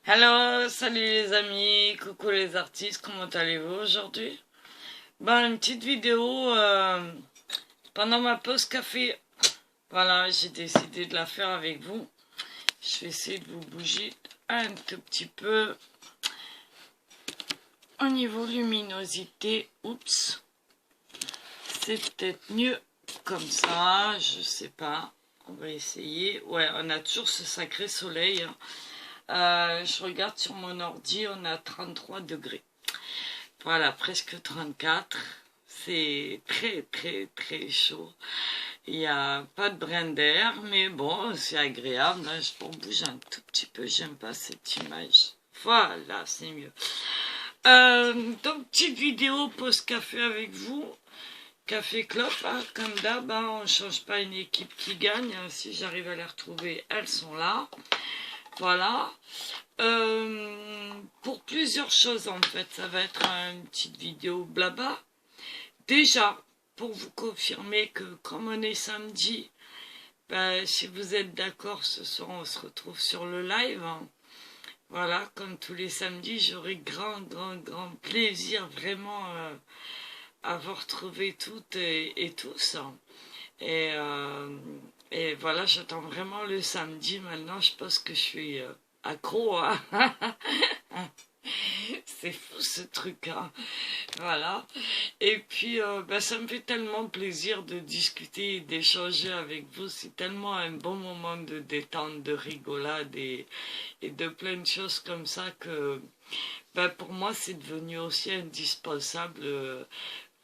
Hello, salut les amis, coucou les artistes, comment allez-vous aujourd'hui? Une petite vidéo pendant ma pause café. Voilà, j'ai décidé de la faire avec vous. Je vais essayer de vous bouger un tout petit peu au niveau luminosité. Oups, c'est peut-être mieux comme ça, je sais pas. On va essayer. Ouais, on a toujours ce sacré soleil. Je regarde sur mon ordi, on a 33 degrés. Voilà, presque 34. C'est très très très chaud. Il n'y a pas de brin d'air, mais bon, c'est agréable. Là, je bouge un tout petit peu, j'aime pas cette image. Voilà, c'est mieux. Donc, petite vidéo pause-café avec vous. Café clope, hein, comme d'hab, hein, on ne change pas une équipe qui gagne. Hein, si j'arrive à les retrouver, elles sont là. Voilà. Pour plusieurs choses en fait, ça va être une petite vidéo blabla. Déjà, pour vous confirmer que comme on est samedi, si vous êtes d'accord, ce soir on se retrouve sur le live. Hein. Voilà, comme tous les samedis, j'aurai grand plaisir vraiment à vous retrouver toutes et tous. Hein. Et voilà, j'attends vraiment le samedi. Maintenant, je pense que je suis accro. Hein. C'est fou ce truc. Hein. Voilà. Et puis, ça me fait tellement plaisir de discuter et d'échanger avec vous. C'est tellement un bon moment de détente, de rigolade et de plein de choses comme ça que pour moi, c'est devenu aussi indispensable.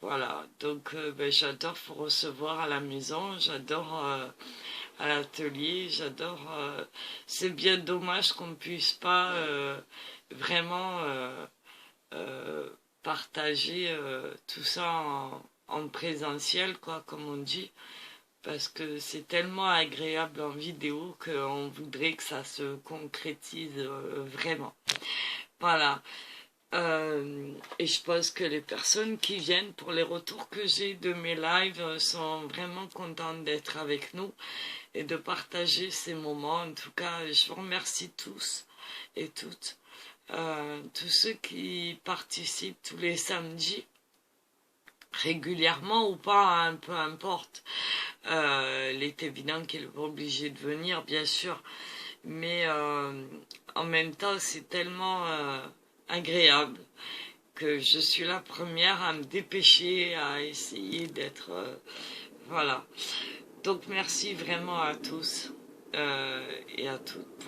Voilà, donc j'adore vous recevoir à la maison, j'adore à l'atelier, j'adore... c'est bien dommage qu'on ne puisse pas vraiment partager tout ça en présentiel, quoi, comme on dit, parce que c'est tellement agréable en vidéo qu'on voudrait que ça se concrétise vraiment. Voilà. Et je pense que les personnes qui viennent, pour les retours que j'ai de mes lives, sont vraiment contentes d'être avec nous et de partager ces moments. En tout cas, je vous remercie tous et toutes, tous ceux qui participent tous les samedis, régulièrement ou pas, hein, peu importe. Il est évident qu'il n'est pas obligé de venir, bien sûr, mais en même temps, c'est tellement... agréable, que je suis la première à me dépêcher, à essayer d'être... voilà. Donc merci vraiment à tous et à toutes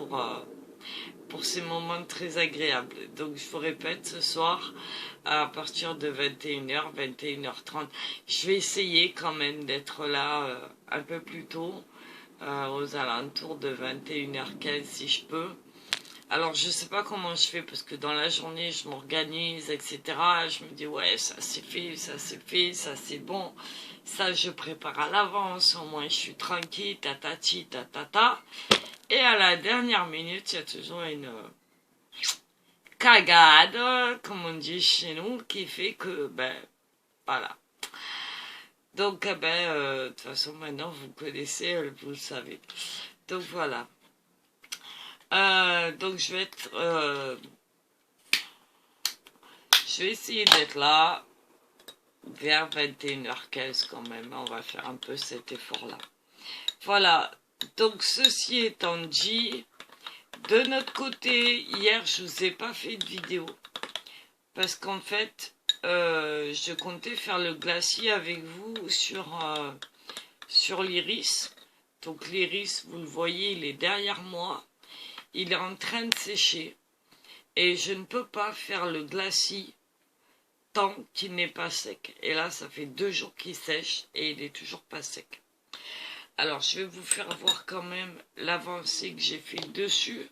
pour ces moments très agréables. Donc je vous répète, ce soir, à partir de 21h, 21h30, je vais essayer quand même d'être là un peu plus tôt, aux alentours de 21h15 si je peux. Alors, je sais pas comment je fais, parce que dans la journée, je m'organise, etc. Je me dis, ouais, ça c'est fait, ça c'est fait, ça c'est bon. Ça, je prépare à l'avance, au moins je suis tranquille, tatati, tatata. Et à la dernière minute, il y a toujours une cagade, comme on dit chez nous, qui fait que, voilà. Donc, de toute façon, maintenant, vous connaissez, vous le savez. Donc, voilà. Donc je vais essayer d'être là vers 21h15 quand même. On va faire un peu cet effort-là. Voilà. Donc ceci étant dit, de notre côté, hier je vous ai pas fait de vidéo parce qu'en fait, je comptais faire le glacier avec vous sur l'iris. Donc l'iris, vous le voyez, il est derrière moi. Il est en train de sécher et je ne peux pas faire le glacis tant qu'il n'est pas sec. Et là, ça fait 2 jours qu'il sèche et il est toujours pas sec. Alors, je vais vous faire voir quand même l'avancée que j'ai fait dessus.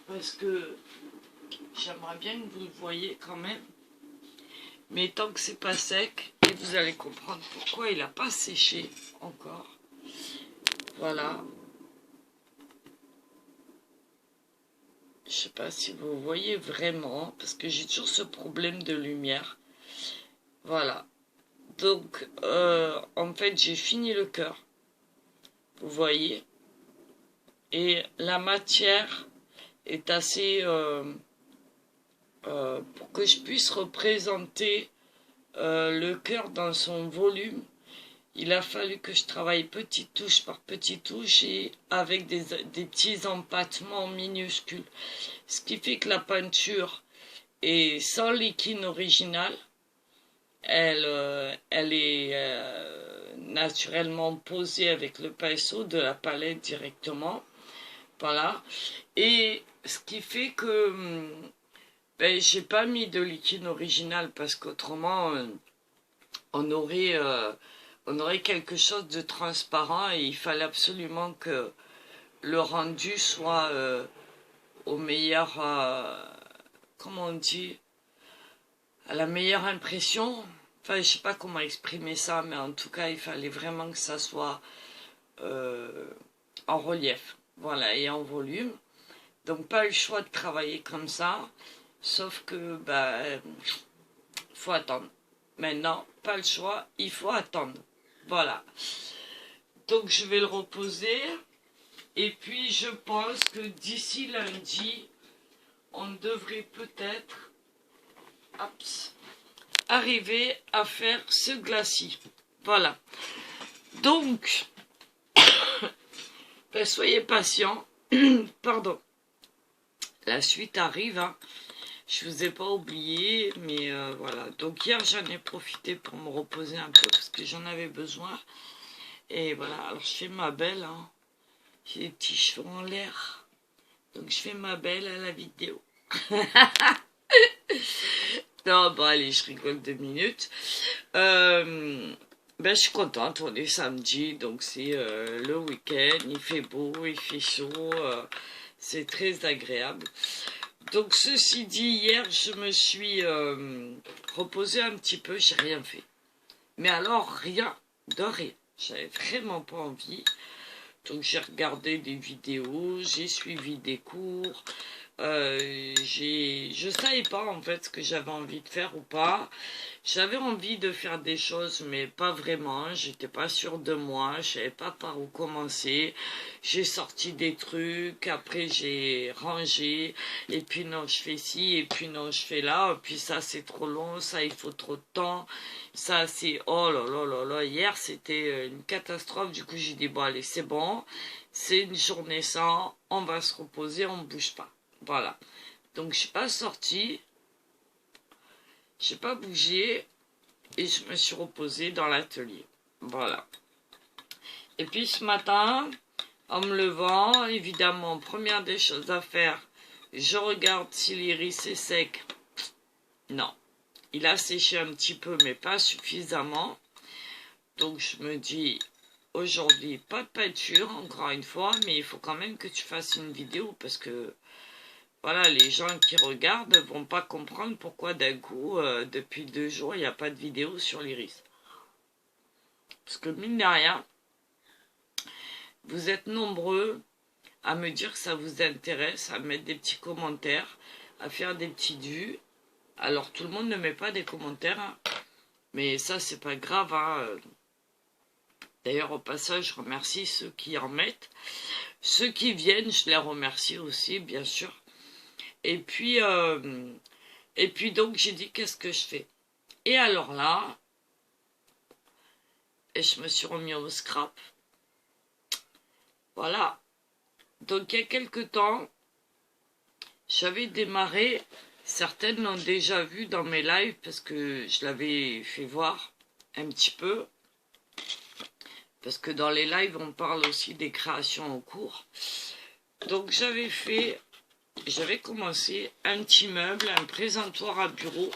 Parce que j'aimerais bien que vous le voyez quand même. Mais tant que c'est pas sec, et vous allez comprendre pourquoi il n'a pas séché encore. Voilà. Je sais pas si vous voyez vraiment, parce que j'ai toujours ce problème de lumière. Voilà. Donc, en fait, j'ai fini le cœur. Vous voyez. Et la matière est assez... pour que je puisse représenter le cœur dans son volume, il a fallu que je travaille petite touche par petite touche et avec des petits empattements minuscules. Ce qui fait que la peinture est sans liquide original. Elle est naturellement posée avec le pinceau de la palette directement. Voilà. Et ce qui fait que ben, j'ai pas mis de liquide original parce qu'autrement on aurait quelque chose de transparent et il fallait absolument que le rendu soit au meilleur, comment on dit, à la meilleure impression. Enfin, je sais pas comment exprimer ça, mais en tout cas, il fallait vraiment que ça soit en relief, voilà, et en volume. Donc, pas le choix de travailler comme ça, sauf que, bah, faut attendre. Maintenant, pas le choix, il faut attendre. Voilà. Donc, je vais le reposer. Et puis, je pense que d'ici lundi, on devrait peut-être arriver à faire ce glacis. Voilà. Donc, ben, soyez patients. Pardon. La suite arrive. Hein. Je vous ai pas oublié, mais voilà. Donc hier, j'en ai profité pour me reposer un peu parce que j'en avais besoin. Et voilà. Alors, je fais ma belle. Hein. J'ai des petits cheveux en l'air. Donc, je fais ma belle à la vidéo. Non, bon, allez, je rigole 2 minutes. Ben, je suis contente, on est samedi, donc c'est le week-end, il fait beau, il fait chaud, c'est très agréable. Donc, ceci dit, hier, je me suis reposée un petit peu, j'ai rien fait. Mais alors, rien de rien. J'avais vraiment pas envie. Donc, j'ai regardé des vidéos, j'ai suivi des cours. Je savais pas en fait ce que j'avais envie de faire ou pas. J'avais envie de faire des choses mais pas vraiment, j'étais pas sûre de moi, je savais pas par où commencer. J'ai sorti des trucs, après j'ai rangé, et puis non je fais ci, et puis non je fais là, et puis ça c'est trop long, ça il faut trop de temps, ça c'est oh là là là là, hier c'était une catastrophe, du coup j'ai dit bon allez c'est bon, c'est une journée sans, on va se reposer, on bouge pas. Voilà. Donc, je suis pas sortie. J'ai pas bougé. Et je me suis reposée dans l'atelier. Voilà. Et puis, ce matin, en me levant, évidemment, première des choses à faire, je regarde si l'iris est sec. Non. Il a séché un petit peu, mais pas suffisamment. Donc, je me dis, aujourd'hui, pas de peinture, encore une fois, mais il faut quand même que tu fasses une vidéo parce que voilà, les gens qui regardent ne vont pas comprendre pourquoi d'un coup, depuis 2 jours, il n'y a pas de vidéo sur l'iris. Parce que mine de rien, vous êtes nombreux à me dire que ça vous intéresse, à mettre des petits commentaires, à faire des petites vues. Alors tout le monde ne met pas des commentaires, hein, mais ça c'est pas grave. Hein. D'ailleurs au passage, je remercie ceux qui en mettent. Ceux qui viennent, je les remercie aussi, bien sûr. Et puis donc j'ai dit qu'est-ce que je fais. Et alors là, et je me suis remis au scrap. Voilà. Donc il y a quelque temps, j'avais démarré, certaines l'ont déjà vu dans mes lives parce que je l'avais fait voir un petit peu. Parce que dans les lives, on parle aussi des créations en cours. Donc j'avais commencé un petit meuble, un présentoir à bureau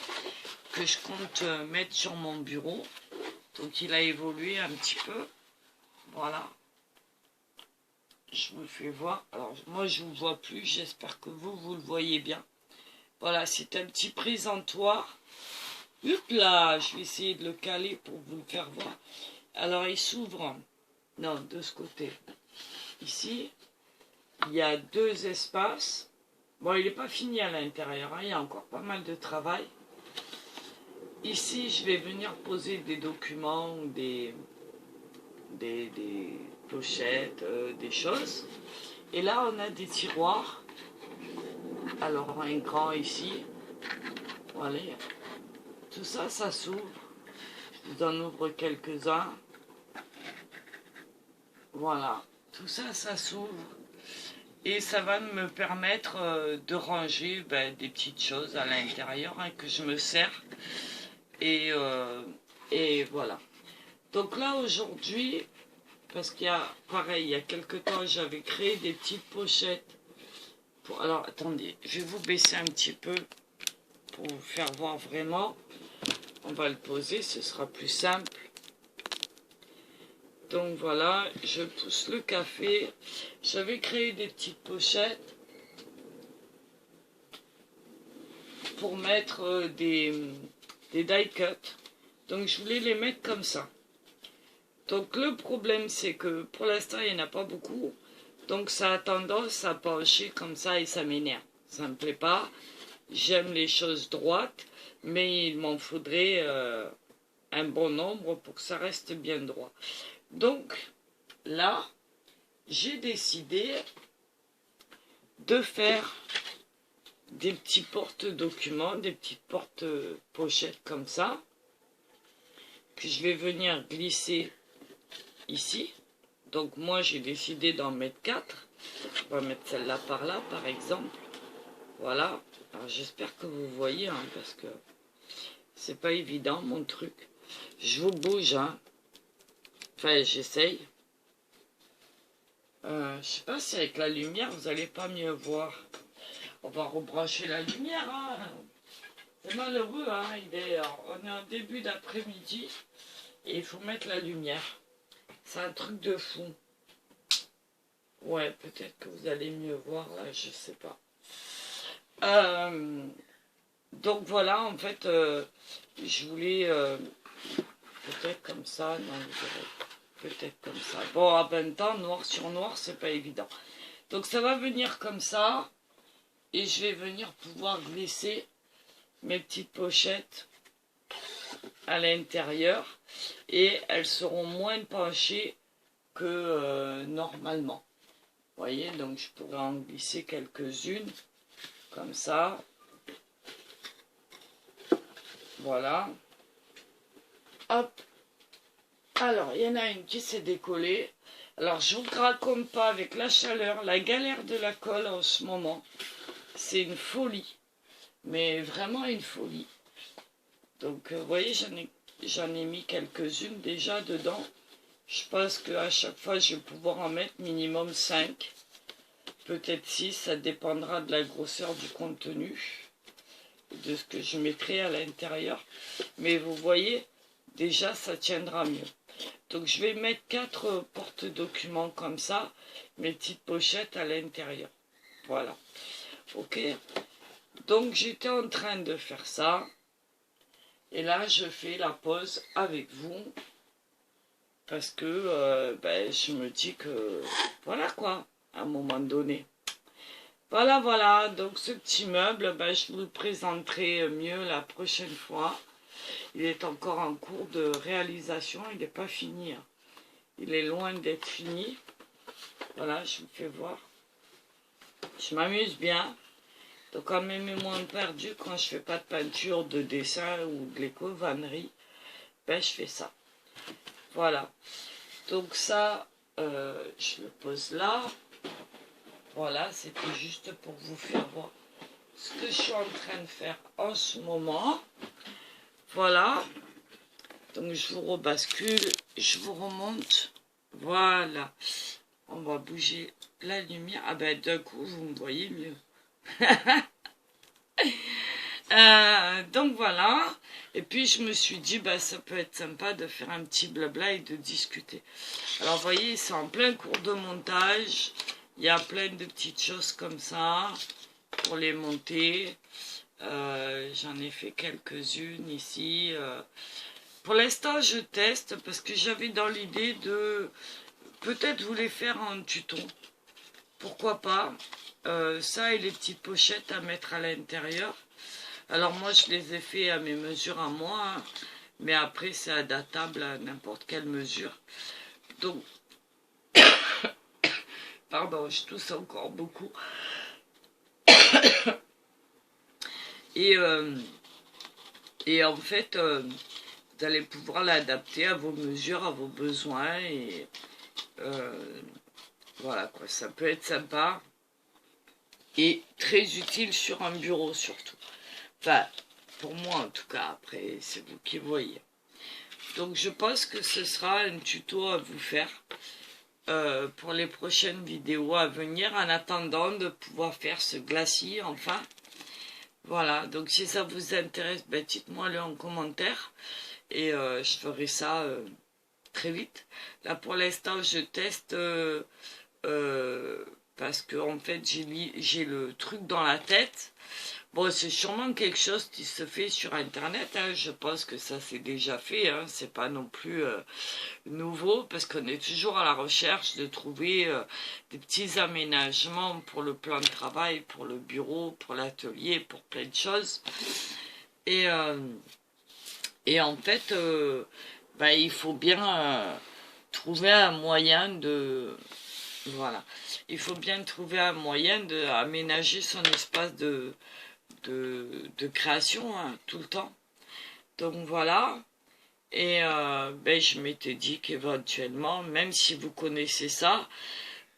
que je compte mettre sur mon bureau. Donc il a évolué un petit peu. Voilà. Je me fais voir. Alors moi je ne vous vois plus. J'espère que vous le voyez bien. Voilà, c'est un petit présentoir. Hop là, je vais essayer de le caler pour vous le faire voir. Alors il s'ouvre. Non, de ce côté. Ici, il y a 2 espaces. Bon, il n'est pas fini à l'intérieur. Hein. Il y a encore pas mal de travail. Ici, je vais venir poser des documents ou des pochettes, des choses. Et là, on a des tiroirs. Alors, un grand ici. Voilà. Tout ça, ça s'ouvre. Je vous en ouvre quelques-uns. Voilà. Tout ça, ça s'ouvre. Et ça va me permettre de ranger des petites choses à l'intérieur que je me sers. Et voilà. Donc là, aujourd'hui, parce qu'il y a, pareil, il y a quelque temps, j'avais créé des petites pochettes. Alors, attendez, je vais vous baisser un petit peu pour vous faire voir vraiment. On va le poser, ce sera plus simple. Donc voilà, je pousse le café. J'avais créé des petites pochettes pour mettre des die cuts. Donc je voulais les mettre comme ça. Donc le problème c'est que pour l'instant il n'y en a pas beaucoup. Donc ça a tendance à pencher comme ça et ça m'énerve. Ça ne me plaît pas. J'aime les choses droites, mais il m'en faudrait un bon nombre pour que ça reste bien droit. Donc là, j'ai décidé de faire des petits porte-documents, des petites porte-pochettes comme ça, que je vais venir glisser ici. Donc moi j'ai décidé d'en mettre 4. On va mettre celle-là par là par exemple. Voilà. Alors j'espère que vous voyez, hein, parce que c'est pas évident mon truc. Je vous bouge, hein. Enfin j'essaye. Je sais pas si avec la lumière vous allez pas mieux voir. On va rebrancher la lumière, hein. C'est malheureux, hein. On est en début d'après-midi et il faut mettre la lumière. C'est un truc de fou. Ouais, peut-être que vous allez mieux voir là, je sais pas. Donc voilà, en fait, je voulais peut-être comme ça, non, peut-être comme ça. Bon, en même temps, noir sur noir, c'est pas évident. Donc ça va venir comme ça, et je vais venir pouvoir glisser mes petites pochettes à l'intérieur, et elles seront moins penchées que normalement. Vous voyez, donc je pourrais en glisser quelques-unes, comme ça. Voilà. Hop. Alors, il y en a une qui s'est décollée. Alors, je ne vous raconte pas avec la chaleur, la galère de la colle en ce moment. C'est une folie. Mais vraiment une folie. Donc, vous voyez, j'en ai mis quelques-unes déjà dedans. Je pense qu'à chaque fois, je vais pouvoir en mettre minimum 5. Peut-être 6, ça dépendra de la grosseur du contenu, de ce que je mettrai à l'intérieur. Mais vous voyez, déjà, ça tiendra mieux. Donc, je vais mettre 4 porte-documents comme ça, mes petites pochettes à l'intérieur. Voilà. Ok. Donc, j'étais en train de faire ça. Et là, je fais la pause avec vous. Parce que je me dis que, voilà quoi, à un moment donné. Voilà, voilà, donc ce petit meuble, je vous le présenterai mieux la prochaine fois. Il est encore en cours de réalisation, il n'est pas fini. Hein. Il est loin d'être fini. Voilà, je vous fais voir. Je m'amuse bien. Donc en mes moments perdus, quand je fais pas de peinture, de dessin ou de l'éco-vannerie, je fais ça. Voilà. Donc ça, je le pose là. Voilà, c'était juste pour vous faire voir ce que je suis en train de faire en ce moment. Voilà. Donc je vous rebascule, je vous remonte. Voilà. On va bouger la lumière. Ah ben d'un coup, vous me voyez mieux. Donc voilà. Et puis je me suis dit, ça peut être sympa de faire un petit blabla et de discuter. Alors vous voyez, c'est en plein cours de montage. Il y a plein de petites choses comme ça pour les monter. J'en ai fait quelques-unes ici. Pour l'instant, je teste parce que j'avais dans l'idée de peut-être vous les faire en tuto. Pourquoi pas. Ça et les petites pochettes à mettre à l'intérieur. Alors moi, je les ai fait à mes mesures à moi. Hein, mais après, c'est adaptable à n'importe quelle mesure. Donc, Pardon, je tousse encore beaucoup. Et, en fait, vous allez pouvoir l'adapter à vos mesures, à vos besoins. Et voilà quoi, ça peut être sympa. Et très utile sur un bureau surtout. Enfin, pour moi en tout cas, après c'est vous qui voyez. Donc je pense que ce sera un tuto à vous faire pour les prochaines vidéos à venir, en attendant de pouvoir faire ce glacis enfin. Voilà, donc si ça vous intéresse, ben, dites-moi le en commentaire et je ferai ça très vite. Là pour l'instant je teste parce que en fait j'ai le truc dans la tête. Bon, c'est sûrement quelque chose qui se fait sur internet, hein. Je pense que ça s'est déjà fait, hein. C'est pas non plus nouveau parce qu'on est toujours à la recherche de trouver des petits aménagements pour le plan de travail, pour le bureau, pour l'atelier, pour plein de choses. Et en fait, bah, il faut bien trouver un moyen de... Voilà. Il faut bien trouver un moyen d'aménager son espace de création, hein, tout le temps. Donc voilà. Et ben, je m'étais dit qu'éventuellement, même si vous connaissez ça,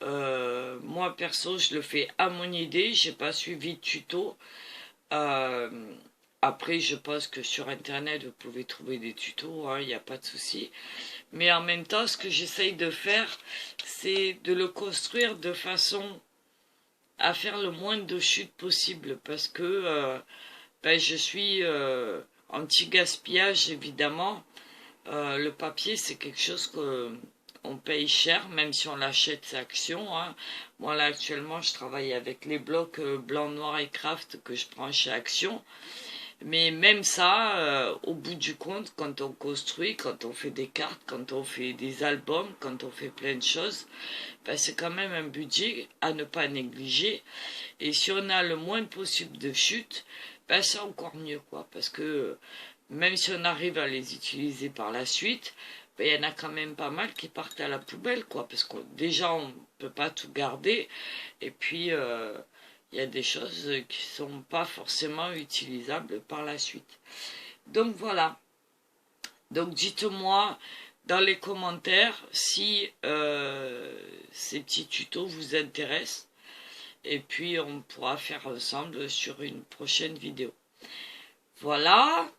moi perso je le fais à mon idée, j'ai pas suivi de tuto. Après je pense que sur internet vous pouvez trouver des tutos, il n'y a pas de souci. Mais en même temps ce que j'essaye de faire, c'est de le construire de façon à faire le moins de chutes possible, parce que ben, je suis anti-gaspillage évidemment. Le papier c'est quelque chose qu'on paye cher, même si on l'achète c'est Action, hein. Moi là actuellement je travaille avec les blocs blanc, noir et craft que je prends chez Action. Mais même ça, au bout du compte, quand on construit, quand on fait des cartes, quand on fait des albums, quand on fait plein de choses, ben c'est quand même un budget à ne pas négliger. Et si on a le moins possible de chutes, ben c'est encore mieux, quoi. Parce que même si on arrive à les utiliser par la suite, ben il y en a quand même pas mal qui partent à la poubelle, quoi. Parce que déjà, on ne peut pas tout garder. Et puis... il y a des choses qui sont pas forcément utilisables par la suite. Donc voilà. Donc dites-moi dans les commentaires si ces petits tutos vous intéressent. Et puis on pourra faire ensemble sur une prochaine vidéo. Voilà.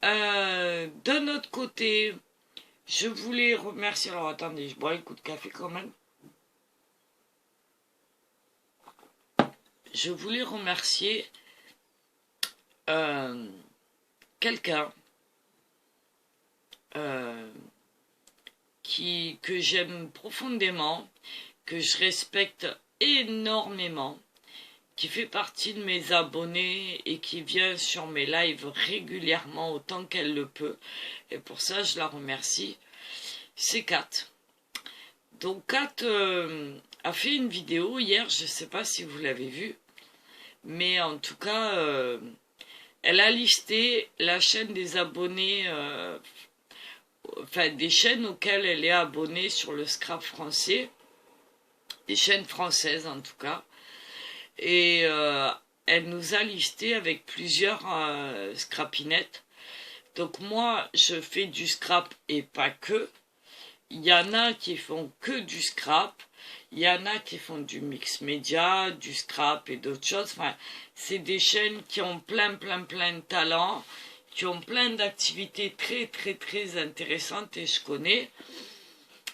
D'un autre côté, je voulais remercier... Alors attendez, je bois un coup de café quand même. Je voulais remercier quelqu'un que j'aime profondément, que je respecte énormément, qui fait partie de mes abonnés et qui vient sur mes lives régulièrement autant qu'elle le peut. Et pour ça, je la remercie. C'est Kat. Donc Kat a fait une vidéo hier, je ne sais pas si vous l'avez vue, mais en tout cas, elle a listé la chaîne des abonnés, enfin des chaînes auxquelles elle est abonnée sur le Scrap français, des chaînes françaises en tout cas, et elle nous a listé avec plusieurs scrapinettes. Donc moi, je fais du scrap et pas que. Il y en a qui font que du scrap, il y en a qui font du mix média, du scrap et d'autres choses. Enfin, c'est des chaînes qui ont plein de talents, qui ont plein d'activités très intéressantes et je connais,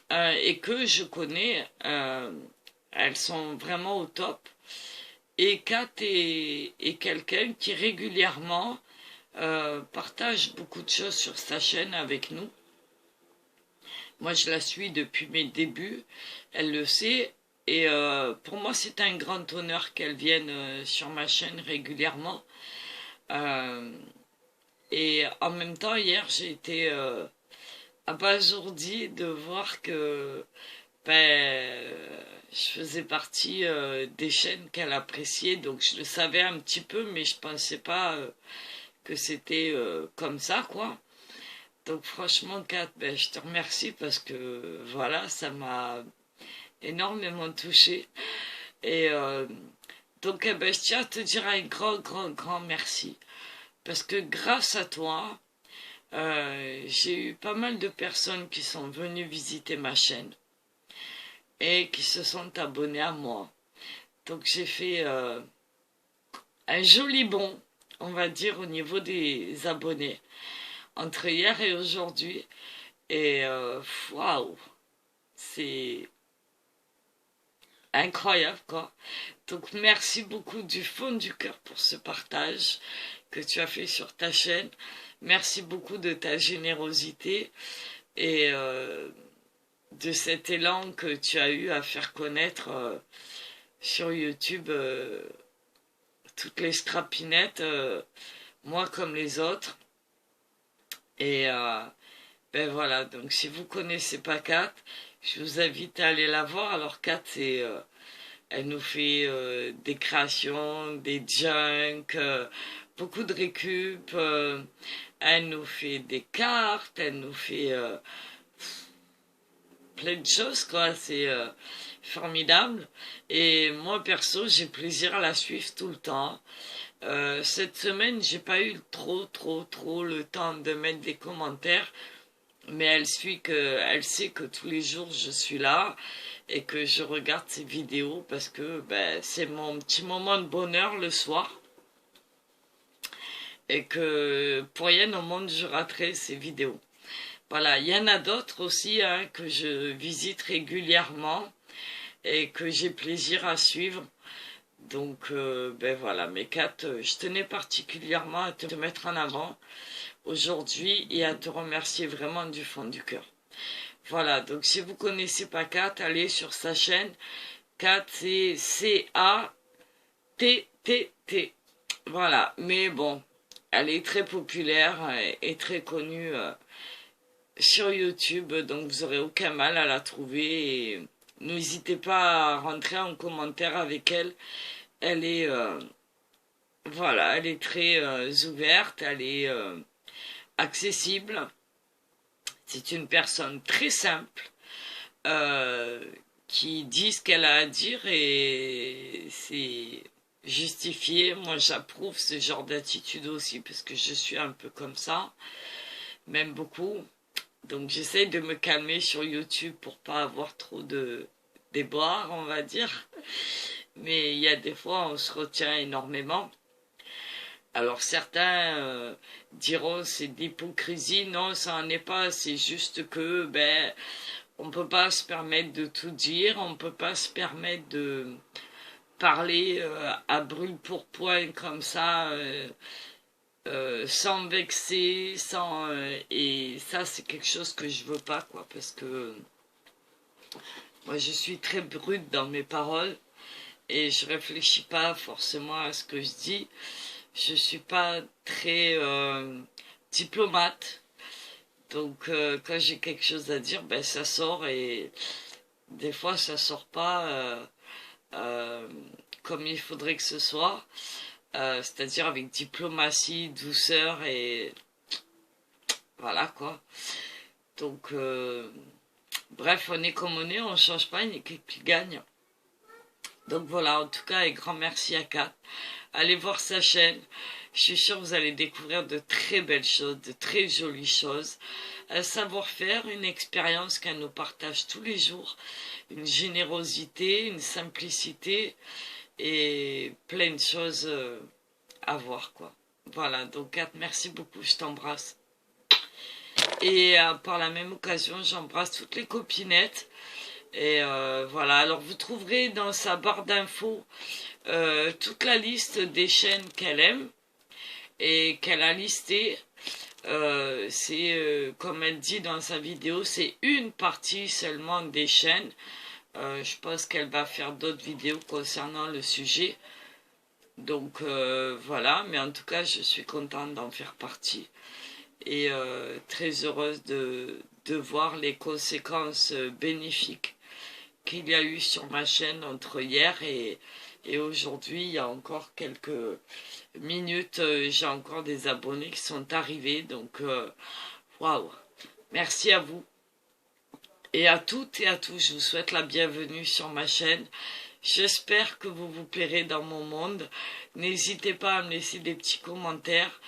et que je connais, elles sont vraiment au top. Et Kat est quelqu'un qui régulièrement partage beaucoup de choses sur sa chaîne avec nous. Moi, je la suis depuis mes débuts, elle le sait, et pour moi, c'est un grand honneur qu'elle vienne sur ma chaîne régulièrement. Et en même temps, hier, j'ai été abasourdie de voir que ben, je faisais partie des chaînes qu'elle appréciait, donc je le savais un petit peu, mais je pensais pas que c'était comme ça, quoi. Donc franchement, Kat, ben, je te remercie parce que voilà, ça m'a énormément touchée. Et donc, eh ben, je tiens à te dire un grand merci. Parce que grâce à toi, j'ai eu pas mal de personnes qui sont venues visiter ma chaîne et qui se sont abonnées à moi. Donc j'ai fait un joli bond, on va dire, au niveau des abonnés entre hier et aujourd'hui. Et waouh, c'est incroyable quoi. Donc merci beaucoup du fond du cœur pour ce partage que tu as fait sur ta chaîne. Merci beaucoup de ta générosité et de cet élan que tu as eu à faire connaître sur YouTube toutes les scrapinettes, moi comme les autres. Et ben voilà, donc si vous connaissez pas Kat, je vous invite à aller la voir. Alors Kat, elle nous fait des créations, des junk, beaucoup de récup, elle nous fait des cartes, elle nous fait plein de choses, quoi. C'est formidable. Et moi, perso, j'ai plaisir à la suivre tout le temps. Cette semaine, j'ai pas eu trop le temps de mettre des commentaires, mais elle sait que tous les jours je suis là et que je regarde ses vidéos parce que ben, c'est mon petit moment de bonheur le soir et que pour rien au monde je raterai ses vidéos. Voilà, il y en a d'autres aussi hein, que je visite régulièrement et que j'ai plaisir à suivre. Donc, ben voilà, mes quatre, je tenais particulièrement à te mettre en avant aujourd'hui et à te remercier vraiment du fond du cœur. Voilà, donc si vous connaissez pas Kat, allez sur sa chaîne. Kat, c'est C-A-T-T-T. Voilà, mais bon, elle est très populaire et très connue sur YouTube, donc vous aurez aucun mal à la trouver. Et n'hésitez pas à rentrer en commentaire avec elle. Elle est, voilà, elle est très ouverte, elle est accessible. C'est une personne très simple qui dit ce qu'elle a à dire et c'est justifié. Moi, j'approuve ce genre d'attitude aussi parce que je suis un peu comme ça, même beaucoup. Donc, j'essaie de me calmer sur YouTube pour pas avoir trop de déboires, on va dire. Mais il y a des fois, on se retient énormément. Alors certains diront c'est de l'hypocrisie, non ça n'en est pas, c'est juste que ben on peut pas se permettre de tout dire, on peut pas se permettre de parler à brûle-pourpoint comme ça, sans vexer, sans et ça c'est quelque chose que je veux pas quoi, parce que moi je suis très brute dans mes paroles et je réfléchis pas forcément à ce que je dis. Je suis pas très diplomate, donc quand j'ai quelque chose à dire, ben ça sort et des fois ça sort pas comme il faudrait que ce soit, c'est-à-dire avec diplomatie, douceur et voilà quoi. Donc bref, on est comme on est, on change pas, une équipe qui gagne. Donc voilà, en tout cas, un grand merci à Kat. Allez voir sa chaîne. Je suis sûre que vous allez découvrir de très belles choses, de très jolies choses. Un savoir-faire, une expérience qu'elle nous partage tous les jours. Une générosité, une simplicité et plein de choses à voir, quoi. Voilà, donc Kat, merci beaucoup, je t'embrasse. Et par la même occasion, j'embrasse toutes les copinettes. Et voilà, alors vous trouverez dans sa barre d'infos toute la liste des chaînes qu'elle aime et qu'elle a listées. C'est, comme elle dit dans sa vidéo, c'est une partie seulement des chaînes. Je pense qu'elle va faire d'autres vidéos concernant le sujet. Donc voilà, mais en tout cas, je suis contente d'en faire partie. Et très heureuse de voir les conséquences bénéfiques qu'il y a eu sur ma chaîne entre hier et aujourd'hui. Il y a encore quelques minutes, j'ai encore des abonnés qui sont arrivés, donc waouh, merci à vous Et à toutes et à tous, je vous souhaite la bienvenue sur ma chaîne. J'espère que vous vous plairez dans mon monde. N'hésitez pas à me laisser des petits commentaires.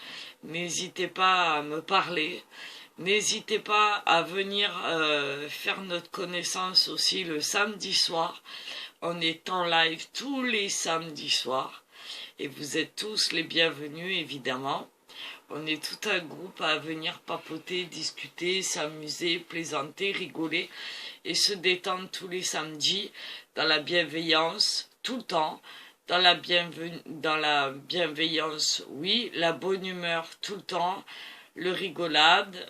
N'hésitez pas à me parler. N'hésitez pas à venir faire notre connaissance aussi le samedi soir. On est en live tous les samedis soirs. Et vous êtes tous les bienvenus, évidemment. On est tout un groupe à venir papoter, discuter, s'amuser, plaisanter, rigoler et se détendre tous les samedis dans la bienveillance, tout le temps, dans la bienveillance, oui, la bonne humeur tout le temps, la rigolade,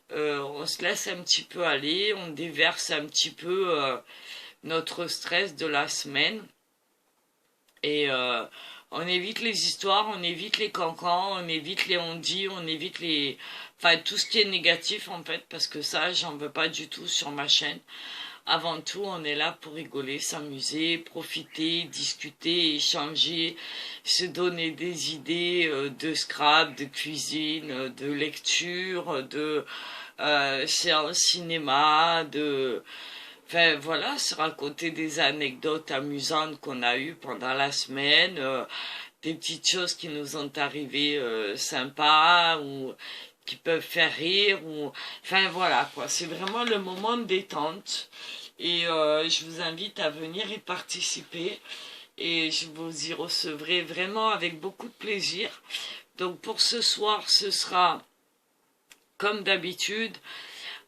on se laisse un petit peu aller, on déverse un petit peu notre stress de la semaine et on évite les histoires, on évite les cancans, on évite les on-dit, on évite les... Enfin, tout ce qui est négatif, en fait, parce que ça, j'en veux pas du tout sur ma chaîne. Avant tout, on est là pour rigoler, s'amuser, profiter, discuter, échanger, se donner des idées de scrap, de cuisine, de lecture, de séance cinéma, de... Enfin voilà, se raconter des anecdotes amusantes qu'on a eues pendant la semaine, des petites choses qui nous ont arrivées sympas ou qui peuvent faire rire ou enfin voilà quoi. C'est vraiment le moment de détente et je vous invite à venir y participer et je vous y recevrai vraiment avec beaucoup de plaisir. Donc pour ce soir, ce sera comme d'habitude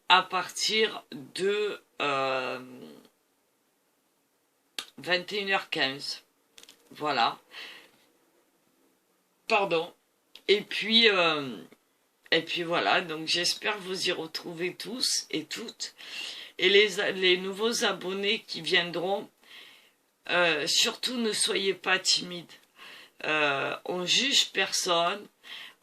à partir de 21h15. Voilà. Pardon. Et puis voilà. Donc j'espère vous y retrouver tous et toutes. Et les nouveaux abonnés qui viendront, surtout ne soyez pas timides. On juge personne.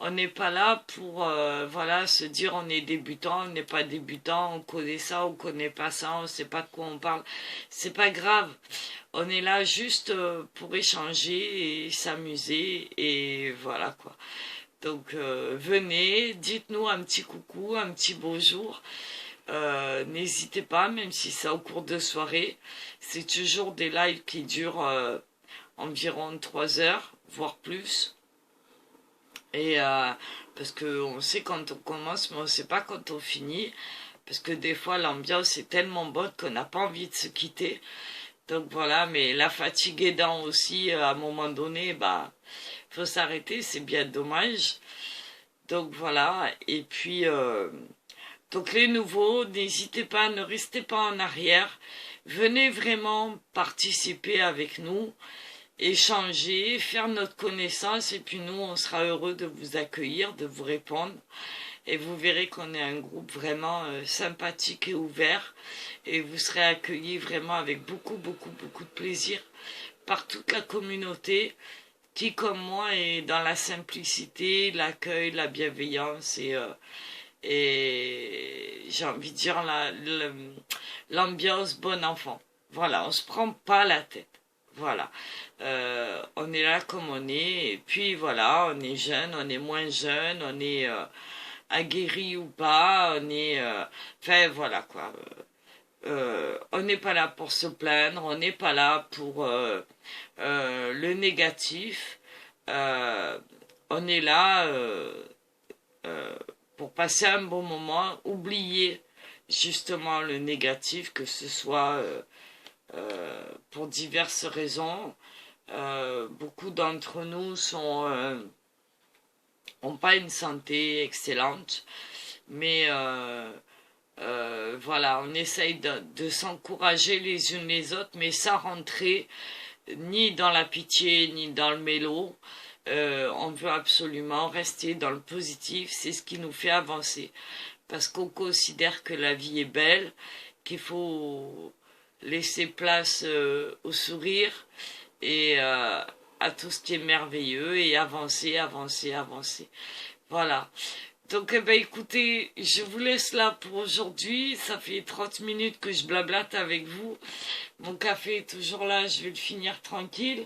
On n'est pas là pour voilà, se dire on est débutant, on n'est pas débutant, on connaît ça, on connaît pas ça, on sait pas de quoi on parle. C'est pas grave. On est là juste pour échanger et s'amuser et voilà quoi. Donc venez, dites-nous un petit coucou, un petit bonjour. N'hésitez pas, même si c'est au cours de soirée. C'est toujours des lives qui durent environ 3 heures, voire plus. Et parce qu'on sait quand on commence, mais on ne sait pas quand on finit. Parce que des fois, l'ambiance est tellement bonne qu'on n'a pas envie de se quitter. Donc voilà, mais la fatigue aidant aussi, à un moment donné, bah, faut s'arrêter, c'est bien dommage. Donc voilà, et puis, donc les nouveaux, n'hésitez pas, ne restez pas en arrière. Venez vraiment participer avec nous. Échanger, faire notre connaissance et puis nous on sera heureux de vous accueillir, de vous répondre et vous verrez qu'on est un groupe vraiment sympathique et ouvert et vous serez accueillis vraiment avec beaucoup de plaisir par toute la communauté qui comme moi est dans la simplicité, l'accueil, la bienveillance et j'ai envie de dire l'ambiance bon enfant. Voilà, on se prend pas la tête. Voilà, on est là comme on est, et puis voilà, on est jeune, on est moins jeune, on est aguerri ou pas, on est... enfin voilà quoi, on n'est pas là pour se plaindre, on n'est pas là pour le négatif, on est là pour passer un bon moment, oublier justement le négatif, que ce soit... pour diverses raisons. Beaucoup d'entre nous ont pas une santé excellente, mais voilà, on essaye de s'encourager les unes les autres, mais sans rentrer ni dans la pitié, ni dans le mélo. On veut absolument rester dans le positif, c'est ce qui nous fait avancer, parce qu'on considère que la vie est belle, qu'il faut laisser place au sourire et à tout ce qui est merveilleux et avancer. Voilà. Donc, eh ben, écoutez, je vous laisse là pour aujourd'hui. Ça fait 30 minutes que je blablate avec vous. Mon café est toujours là, je vais le finir tranquille.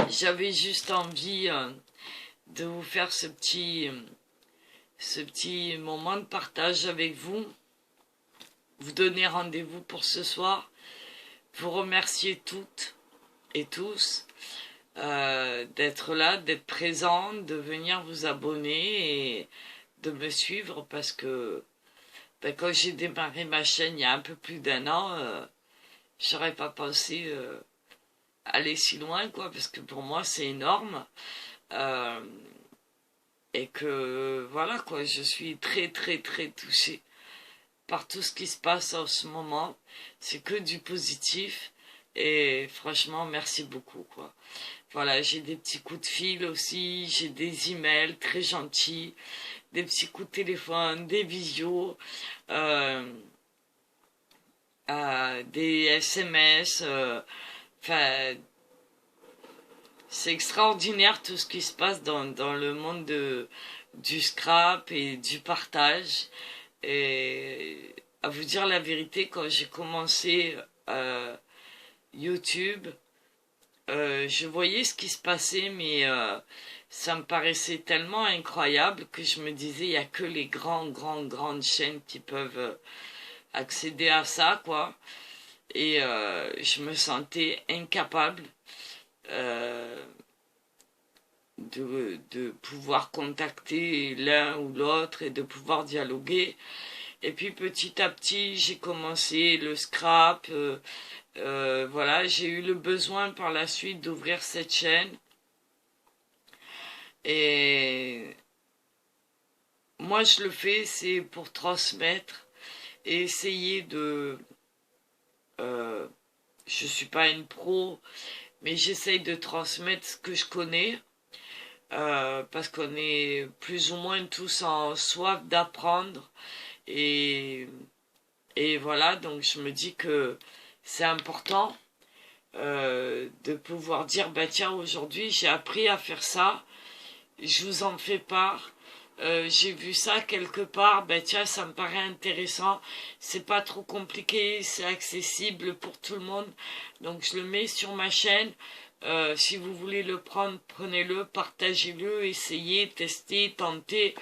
J'avais juste envie de vous faire ce petit ce petit moment de partage avec vous. Vous donner rendez-vous pour ce soir. Vous remercier toutes et tous d'être là, d'être présents, de venir vous abonner et de me suivre parce que quand j'ai démarré ma chaîne il y a un peu plus d'1 an, j'aurais pas pensé aller si loin, quoi, parce que pour moi c'est énorme. Et que voilà, quoi, je suis très très très touchée par tout ce qui se passe en ce moment. C'est que du positif et franchement merci beaucoup, quoi. Voilà, j'ai des petits coups de fil aussi, j'ai des emails très gentils, des petits coups de téléphone, des visios, des SMS, enfin, c'est extraordinaire tout ce qui se passe dans le monde du scrap et du partage. Et à vous dire la vérité, quand j'ai commencé YouTube, je voyais ce qui se passait, mais ça me paraissait tellement incroyable que je me disais, il n'y a que les grandes chaînes qui peuvent accéder à ça, quoi. Et je me sentais incapable de pouvoir contacter l'un ou l'autre et de pouvoir dialoguer. Et puis petit à petit, j'ai commencé le scrap. Voilà, j'ai eu le besoin par la suite d'ouvrir cette chaîne. Et moi, je le fais, c'est pour transmettre et essayer de... je suis pas une pro, mais j'essaye de transmettre ce que je connais. Parce qu'on est plus ou moins tous en soif d'apprendre et voilà, donc je me dis que c'est important de pouvoir dire bah tiens, aujourd'hui j'ai appris à faire ça, je vous en fais part, j'ai vu ça quelque part, bah tiens, ça me paraît intéressant, c'est pas trop compliqué, c'est accessible pour tout le monde, donc je le mets sur ma chaîne. Si vous voulez le prendre, prenez-le, partagez-le, essayez, testez, tentez,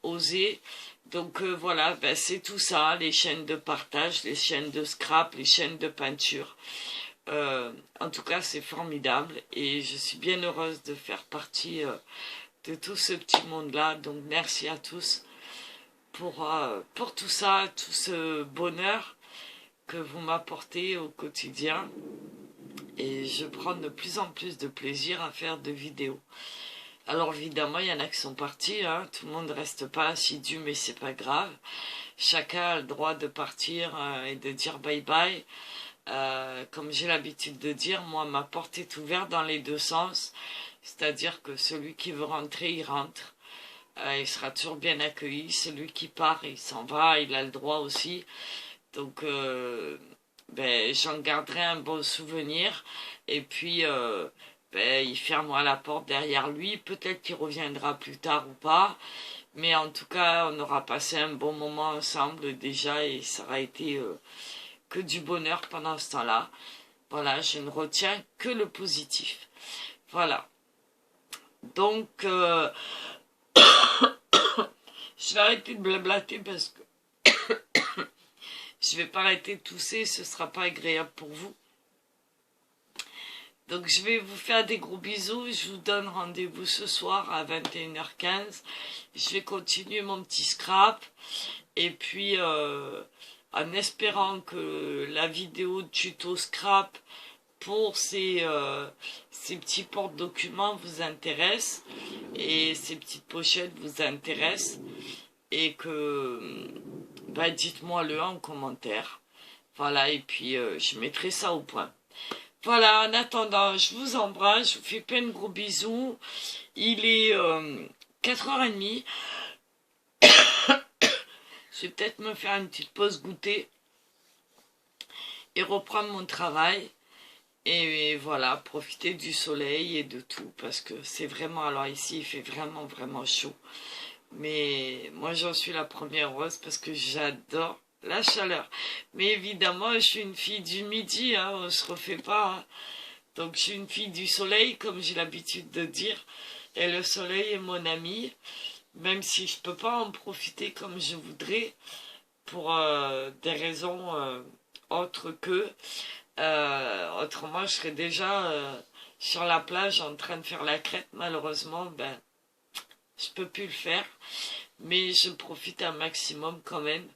osez. Donc voilà, ben c'est tout ça, les chaînes de partage, les chaînes de scrap, les chaînes de peinture. En tout cas, c'est formidable et je suis bien heureuse de faire partie de tout ce petit monde-là. Donc merci à tous pour tout ça, tout ce bonheur que vous m'apportez au quotidien. Et je prends de plus en plus de plaisir à faire de vidéos. Alors évidemment, il y en a qui sont partis, hein. Tout le monde ne reste pas assidu, mais c'est pas grave. Chacun a le droit de partir et de dire bye bye. Comme j'ai l'habitude de dire, moi, ma porte est ouverte dans les deux sens. C'est-à-dire que celui qui veut rentrer, il rentre. Il sera toujours bien accueilli. Celui qui part, il s'en va, il a le droit aussi. Donc... ben, j'en garderai un bon souvenir et puis ben, il fermera la porte derrière lui, peut-être qu'il reviendra plus tard ou pas, mais en tout cas on aura passé un bon moment ensemble déjà et ça aura été que du bonheur pendant ce temps-là. Voilà, je ne retiens que le positif. Voilà, donc je vais arrêter de blablater parce que je vais pas arrêter de tousser, ce sera pas agréable pour vous. Donc je vais vous faire des gros bisous. Je vous donne rendez-vous ce soir à 21h15. Je vais continuer mon petit scrap. Et puis en espérant que la vidéo de tuto scrap pour ces petits porte-documents vous intéresse. Et ces petites pochettes vous intéressent. Et que... bah, dites-moi-le en commentaire. Voilà, et puis je mettrai ça au point. Voilà, en attendant, je vous embrasse, je vous fais plein de gros bisous. Il est 4h30. Je vais peut-être me faire une petite pause goûter et reprendre mon travail. Et voilà, profiter du soleil et de tout, parce que c'est vraiment... Alors ici, il fait vraiment chaud. Mais moi, j'en suis la première heureuse parce que j'adore la chaleur. Mais évidemment, je suis une fille du midi, hein, on se refait pas. Hein. Donc, je suis une fille du soleil, comme j'ai l'habitude de dire. Et le soleil est mon ami. même si je peux pas en profiter comme je voudrais, pour des raisons autres que... autrement, je serais déjà sur la plage en train de faire la crête. Malheureusement, ben, je peux plus le faire. Mais je profite un maximum quand même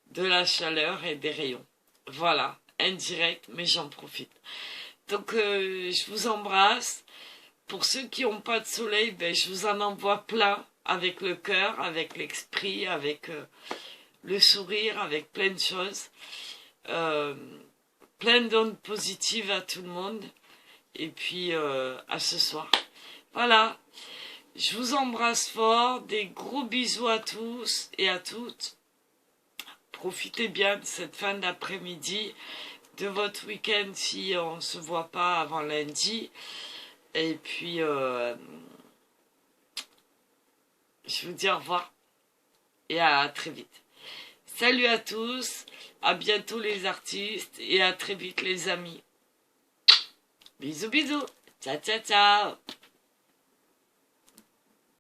de la chaleur et des rayons. Voilà, indirect, mais j'en profite. Donc, je vous embrasse. Pour ceux qui n'ont pas de soleil, ben, je vous en envoie plein, avec le cœur, avec l'esprit, avec le sourire, avec plein de choses. Plein d'ondes positives à tout le monde. Et puis, à ce soir. Voilà, je vous embrasse fort. Des gros bisous à tous et à toutes. Profitez bien de cette fin d'après-midi, de votre week-end si on ne se voit pas avant lundi. Et puis, je vous dis au revoir et à très vite. Salut à tous, à bientôt les artistes et à très vite les amis. Bisous bisous, ciao ciao ciao.